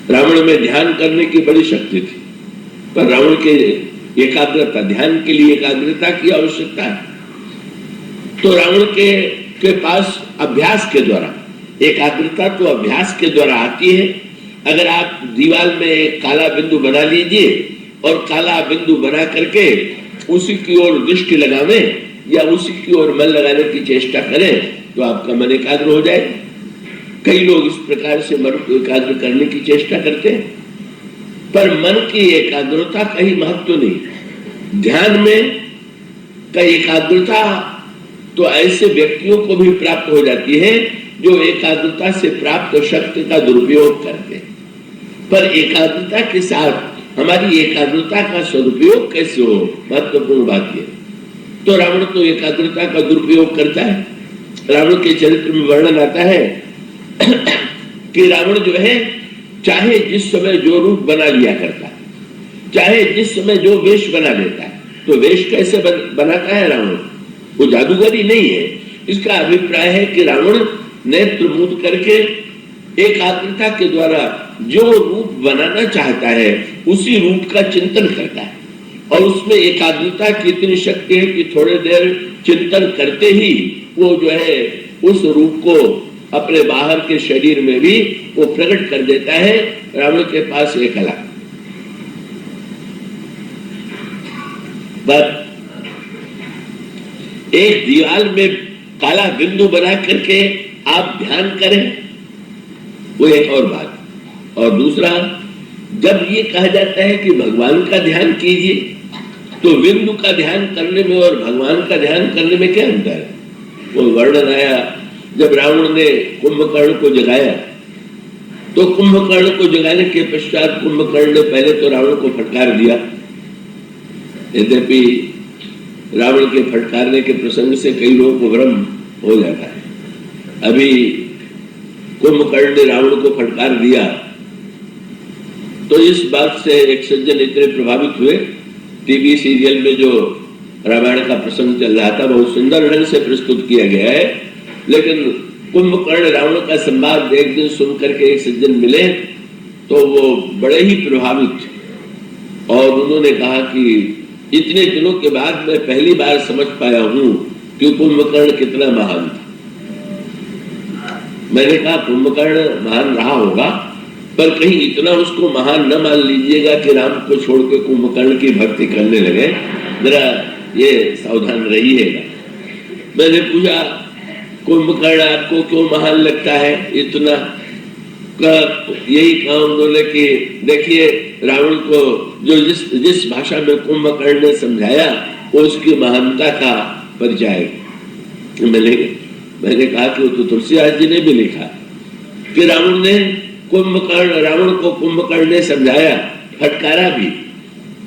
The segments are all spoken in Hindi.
रावण में ध्यान करने की बड़ी शक्ति थी, पर रावण के एकाग्रता, ध्यान के लिए एकाग्रता की आवश्यकता है। तो रावण के पास अभ्यास के द्वारा, एकाग्रता तो अभ्यास के द्वारा आती है। अगर आप दीवार में एक काला बिंदु बना लीजिए और काला बिंदु बना करके उसी की ओर दृष्टि लगावे या उसी की ओर मन लगाने की चेष्टा करें तो आपका मन एकाग्र हो जाए। कई लोग इस प्रकार से मन को एकाग्र करने की चेष्टा करते हैं, पर मन की एकाग्रता का ही महत्व नहीं। ध्यान में का एकाग्रता तो ऐसे व्यक्तियों को भी प्राप्त हो जाती है जो एकाग्रता से प्राप्त शक्ति का दुरुपयोग करते हैं। पर एकाग्रता के साथ हमारी एकाग्रता का सदुपयोग कैसे हो, महत्वपूर्ण बात यह। तो रावण तो एकाग्रता का दुरुपयोग करता है। रावण के चरित्र में वर्णन आता है कि रावण जो है चाहे जिस समय जो रूप बना लिया करता है, चाहे जिस समय जो वेश बना लेता है। तो वेश कैसे बनाता है रावण? वो जादूगरी नहीं है। इसका अभिप्राय है कि रावण नेत्र मूंद करके एकाग्रता के द्वारा जो रूप बनाना चाहता है उसी रूप का चिंतन करता है, और उसमें एकाग्रता की इतनी शक्ति है कि थोड़ी देर चिंतन करते ही वो जो है उस रूप को अपने बाहर के शरीर में भी वो प्रकट कर देता है। रावण के पास एक कला, पर एक दीवार में काला बिंदु बना करके आप ध्यान करें, वो एक और बात। और दूसरा, जब ये कहा जाता है कि भगवान का ध्यान कीजिए, तो बिंदु का ध्यान करने में और भगवान का ध्यान करने में क्या अंतर है? वो वर्णन आया जब रावण ने कुंभकर्ण को जगाया, तो कुंभकर्ण को जगाने के पश्चात कुंभकर्ण ने पहले तो रावण को फटकार दिया। यद्यपि रावण के फटकारने के प्रसंग से कई लोगों को भ्रम हो जाता है। अभी कुंभकर्ण ने रावण को फटकार दिया तो इस बात से एक सज्जन इतने प्रभावित हुए, टीवी सीरियल में जो रामायण का प्रसंग चल रहा था बहुत सुंदर ढंग से प्रस्तुत किया गया है, लेकिन कुंभकर्ण रावण का संवाद एक दिन सुन करके एक सज्जन मिले तो वो बड़े ही प्रभावित, और उन्होंने कहा कि इतने दिनों के बाद मैं पहली बार समझ पाया हूं कि कुंभकर्ण कितना महान था। मैंने कहा कुंभकर्ण महान रहा होगा, पर कहीं इतना उसको महान न मान लीजिएगा कि राम को छोड़ के कुंभकर्ण की भक्ति करने लगे, जरा ये सावधान रहिएगा। मैंने पूछा कुंभकर्ण आपको क्यों महान लगता है इतना? यही कहा उन्होंने कि देखिए रावण को जो जिस भाषा में कुंभकर्ण ने समझाया वो उसकी महानता का परिचय। मैंने कहा कि वो तो तुलसीदास जी ने भी लिखा कि रावण को कुंभकर्ण ने समझाया, फटकारा भी,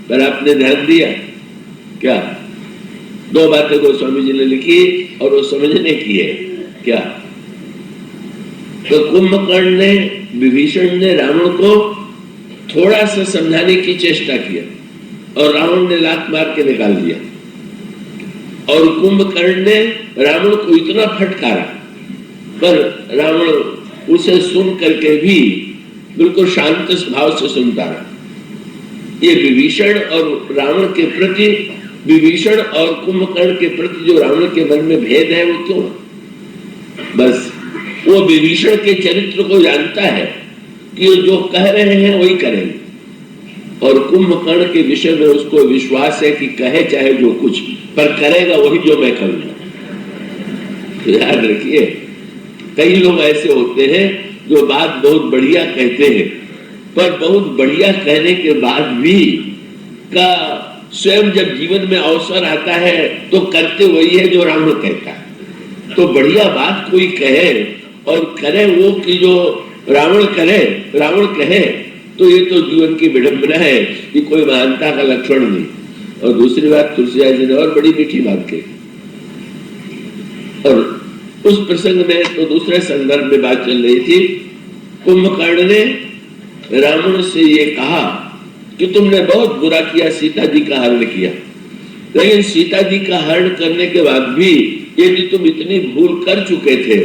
पर आपने ध्यान दिया क्या? दो बातें गोस्वामी जी ने लिखी और वो समझने की है क्या? तो कुंभकर्ण ने, विभीषण ने रावण को थोड़ा सा समझाने की चेष्टा किया और रावण ने लात मार के निकाल दिया, और कुंभकर्ण ने रावण को इतना फटकारा पर रावण उसे सुन करके भी बिल्कुल शांत भाव से सुनता रहा। ये विभीषण और रावण के प्रति, विभीषण और कुंभकर्ण के प्रति जो रावण के मन में भेद है वो क्यों? बस वो विभीषण के चरित्र को जानता है कि जो कह रहे हैं वही करेंगे, और कुंभकर्ण के विषय में उसको विश्वास है कि कहे चाहे जो कुछ, पर करेगा वही जो मैं करूंगा। तो याद रखिए, कई लोग ऐसे होते हैं जो बात बहुत बढ़िया कहते हैं, पर बहुत बढ़िया कहने के बाद भी का स्वयं जब जीवन में अवसर आता है तो करते वही है जो रावण कहता है। तो बढ़िया बात कोई कहे और करे वो कि जो रावण कहे, तो ये तो जीवन की विडंबना है कि कोई महानता का लक्षण नहीं। और दूसरी बात तुलसीदास जी ने और बड़ी मीठी बात कही, और उस प्रसंग में तो दूसरे संदर्भ में बात चल रही थी। कुंभकर्ण ने रावण से ये कहा कि तुमने बहुत बुरा किया, सीता जी का हरण किया, लेकिन सीता जी का हरण करने के बाद भी यदि तुम इतनी भूल कर चुके थे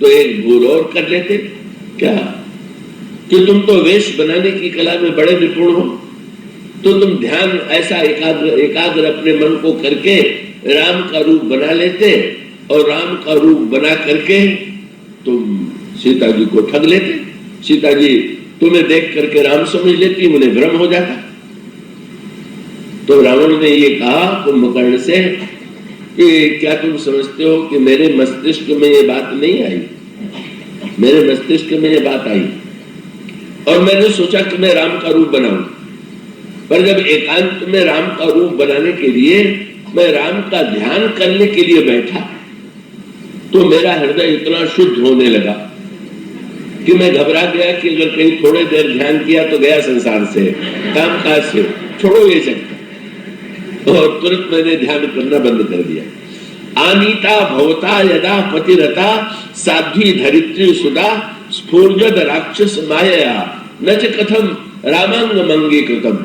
तो एक भूल और कर लेते क्या? कि तुम तो वेश बनाने की कला में बड़े निपुण हो, तो तुम ध्यान ऐसा एकाग्र अपने मन को करके राम का रूप बना लेते, और राम का रूप बना करके तुम सीता जी को ठग लेते। सीता जी तुम्हें देख करके राम समझ लेती, उन्हें भ्रम हो जाता। तो रावण ने ये कहा कुंभकर्ण से कि क्या तुम समझते हो कि मेरे मस्तिष्क में ये बात नहीं आई? मेरे मस्तिष्क में ये बात आई और मैंने सोचा कि मैं राम का रूप बनाऊं, पर जब एकांत में राम का रूप बनाने के लिए मैं राम का ध्यान करने के लिए बैठा, तो मेरा हृदय इतना शुद्ध होने लगा कि मैं घबरा गया कि अगर कहीं थोड़ी देर ध्यान किया तो गया संसार से, काम काज से, छोड़ो ये चक्कर, और तुरंत मैंने ध्यान करना बंद कर दिया। आनीता भवता यदा पतिरता साध्वी धरित्री सुधा स्फूर्जद राक्षस माया न च कथम रामांग मंगे कृतम।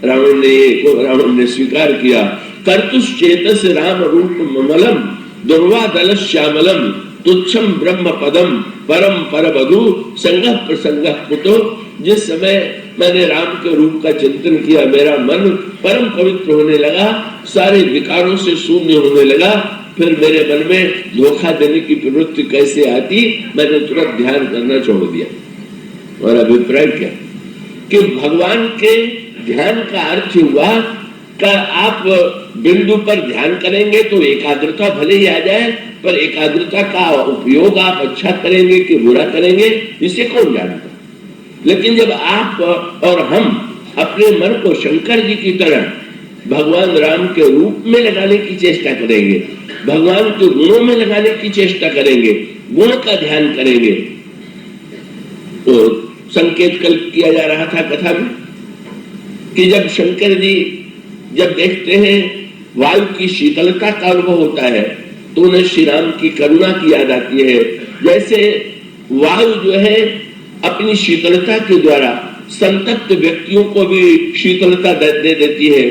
रावण ने स्वीकार किया, कर्तुश्चेतस राम रूप ममलम दुर्वादल श्यामलम तुच्छम ब्रह्म पदम परम परबधु संगः प्रसंगः कुतो। जिस समय मैंने राम के रूप का चिंतन किया, मेरा मन परम पवित्र होने लगा, सारे विकारों से शून्य होने लगा। फिर मेरे मन में धोखा देने की प्रवृत्ति कैसे आती, मैंने तुरंत ध्यान करना छोड़ दिया। और अभिप्राय क्या कि भगवान के ध्यान का अर्थ हुआ कि आप बिंदु पर ध्यान करेंगे तो एकाग्रता भले ही आ जाए, पर एकाग्रता का उपयोग आप अच्छा करेंगे कि बुरा करेंगे इसे कौन जानता। लेकिन जब आप और हम अपने मन को शंकर जी की तरह भगवान राम के रूप में लगाने की चेष्टा करेंगे, भगवान के गुणों में लगाने की चेष्टा करेंगे, गुण का ध्यान करेंगे, तो संकेत कल किया जा रहा था कथा में कि जब शंकर जी जब देखते हैं वायु की शीतलता का अनुभव होता है तो उन्हें श्री राम की करुणा की याद आती है। जैसे वायु जो है अपनी शीतलता के द्वारा संतप्त व्यक्तियों को भी शीतलता दे देती है,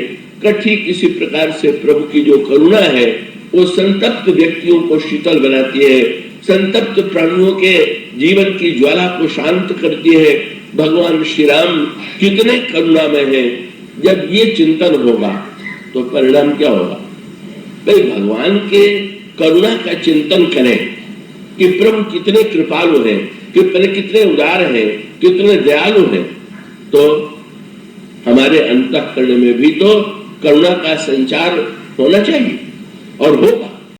ठीक इसी प्रकार से प्रभु की जो करुणा है वो संतप्त व्यक्तियों को शीतल बनाती है, संतप्त प्राणियों के जीवन की ज्वाला को शांत करती है। भगवान श्री राम कितने करुणामय हैं। जब ये चिंतन होगा तो परिणाम क्या होगा? भाई भगवान के करुणा का चिंतन करें कि प्रभु कितने कृपालु हैं, कितने उदार हैं, कितने दयालु हैं, तो हमारे अंतःकरण में भी तो करुणा का संचार होना चाहिए और होगा।